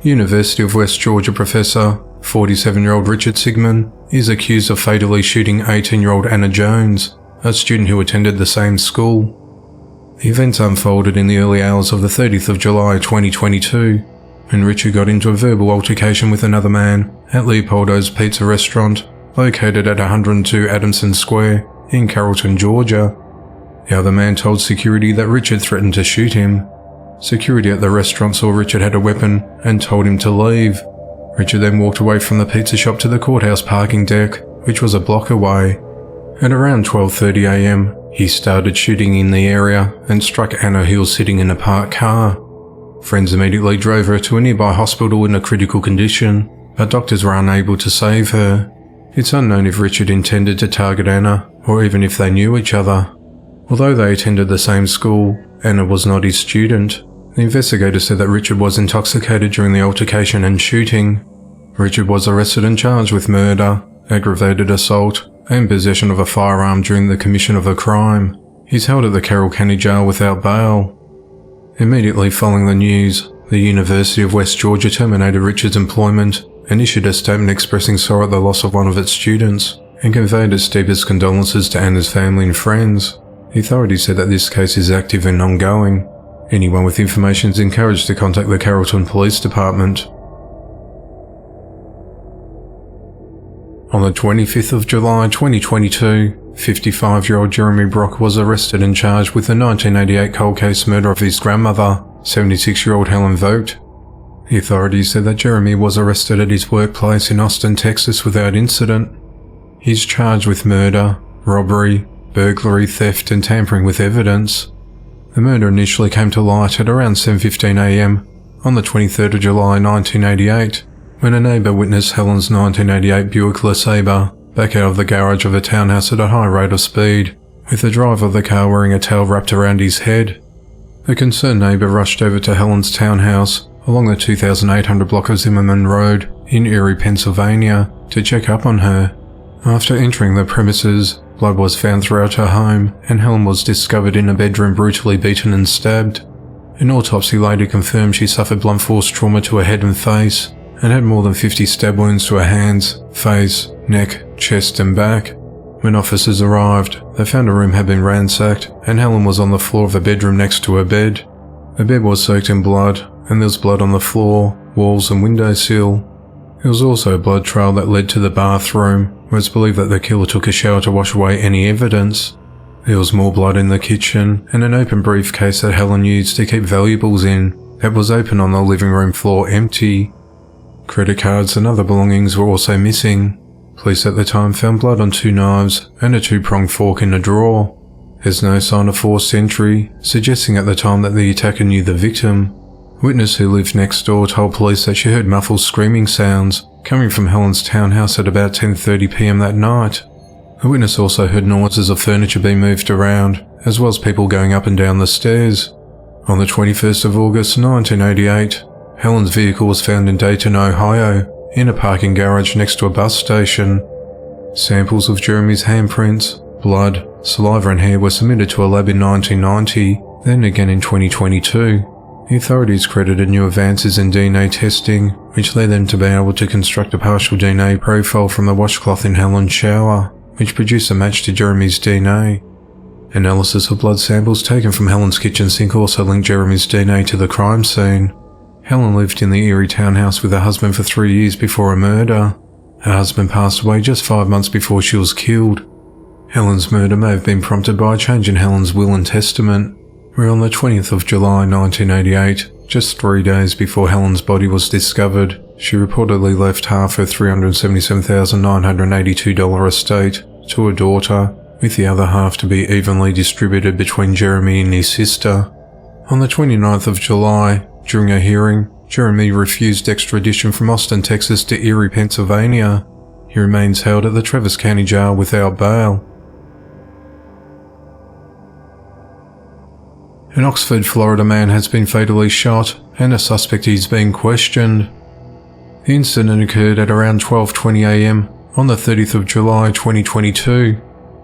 University of West Georgia professor, 47-year-old Richard Sigmund, is accused of fatally shooting 18-year-old Anna Jones, a student who attended the same school. The events unfolded in the early hours of the 30th of July 2022, when Richard got into a verbal altercation with another man at Leopoldo's Pizza restaurant, located at 102 Adamson Square in Carrollton, Georgia. The other man told security that Richard threatened to shoot him. Security at the restaurant saw Richard had a weapon and told him to leave. Richard then walked away from the pizza shop to the courthouse parking deck, which was a block away. At around 12:30 a.m, he started shooting in the area and struck Anna, who was sitting in a parked car. Friends immediately drove her to a nearby hospital in a critical condition, but doctors were unable to save her. It's unknown if Richard intended to target Anna, or even if they knew each other. Although they attended the same school, Anna was not his student. The investigator said that Richard was intoxicated during the altercation and shooting. Richard was arrested and charged with murder, aggravated assault, and possession of a firearm during the commission of a crime. He's held at the Carroll County Jail without bail. Immediately following the news, the University of West Georgia terminated Richard's employment and issued a statement expressing sorrow at the loss of one of its students and conveyed its deepest condolences to Anna's family and friends. The authorities said that this case is active and ongoing. Anyone with information is encouraged to contact the Carrollton Police Department. On the 25th of July 2022, 55-year-old Jeremy Brock was arrested and charged with the 1988 cold case murder of his grandmother, 76-year-old Helen Vogt. The authorities said that Jeremy was arrested at his workplace in Austin, Texas without incident. He's charged with murder, robbery, burglary, theft and tampering with evidence. The murder initially came to light at around 7:15 a.m. on the 23rd of July 1988, when a neighbour witnessed Helen's 1988 Buick LeSabre back out of the garage of a townhouse at a high rate of speed, with the driver of the car wearing a towel wrapped around his head. The concerned neighbour rushed over to Helen's townhouse along the 2800 block of Zimmerman Road in Erie, Pennsylvania, to check up on her. After entering the premises, blood was found throughout her home, and Helen was discovered in a bedroom brutally beaten and stabbed. An autopsy later confirmed she suffered blunt force trauma to her head and face, and had more than 50 stab wounds to her hands, face, neck, chest and back. When officers arrived, they found her room had been ransacked, and Helen was on the floor of the bedroom next to her bed. The bed was soaked in blood, and there was blood on the floor, walls and windowsill. There was also a blood trail that led to the bathroom, where it's believed that the killer took a shower to wash away any evidence. There was more blood in the kitchen, and an open briefcase that Helen used to keep valuables in, that was open on the living room floor empty. Credit cards and other belongings were also missing. Police at the time found blood on 2 knives and a 2-pronged fork in a drawer. There's no sign of forced entry, suggesting at the time that the attacker knew the victim. A witness who lived next door told police that she heard muffled screaming sounds coming from Helen's townhouse at about 10:30 p.m. that night. The witness also heard noises of furniture being moved around, as well as people going up and down the stairs. On the 21st of August 1988, Helen's vehicle was found in Dayton, Ohio, in a parking garage next to a bus station. Samples of Jeremy's handprints, blood, saliva and hair were submitted to a lab in 1990, then again in 2022. The authorities credited new advances in DNA testing, which led them to be able to construct a partial DNA profile from the washcloth in Helen's shower, which produced a match to Jeremy's DNA. Analysis of blood samples taken from Helen's kitchen sink also linked Jeremy's DNA to the crime scene. Helen lived in the Erie townhouse with her husband for 3 years before her murder. Her husband passed away just 5 months before she was killed. Helen's murder may have been prompted by a change in Helen's will and testament, where on the 20th of July 1988, just 3 days before Helen's body was discovered, she reportedly left half her $377,982 estate to her daughter, with the other half to be evenly distributed between Jeremy and his sister. On the 29th of July, during a hearing, Jeremy refused extradition from Austin, Texas to Erie, Pennsylvania. He remains held at the Travis County Jail without bail. An Oxford, Florida man has been fatally shot, and a suspect is being questioned. The incident occurred at around 12:20 a.m. on the 30th of July 2022,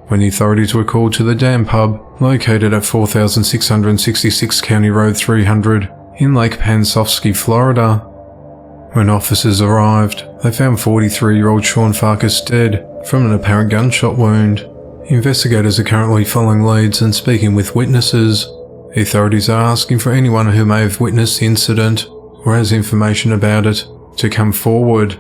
when the authorities were called to the Dam Pub, located at 4666 County Road 300 in Lake Pansofsky, Florida. When officers arrived, they found 43-year-old Sean Farkas dead from an apparent gunshot wound. Investigators are currently following leads and speaking with witnesses. The authorities are asking for anyone who may have witnessed the incident or has information about it to come forward.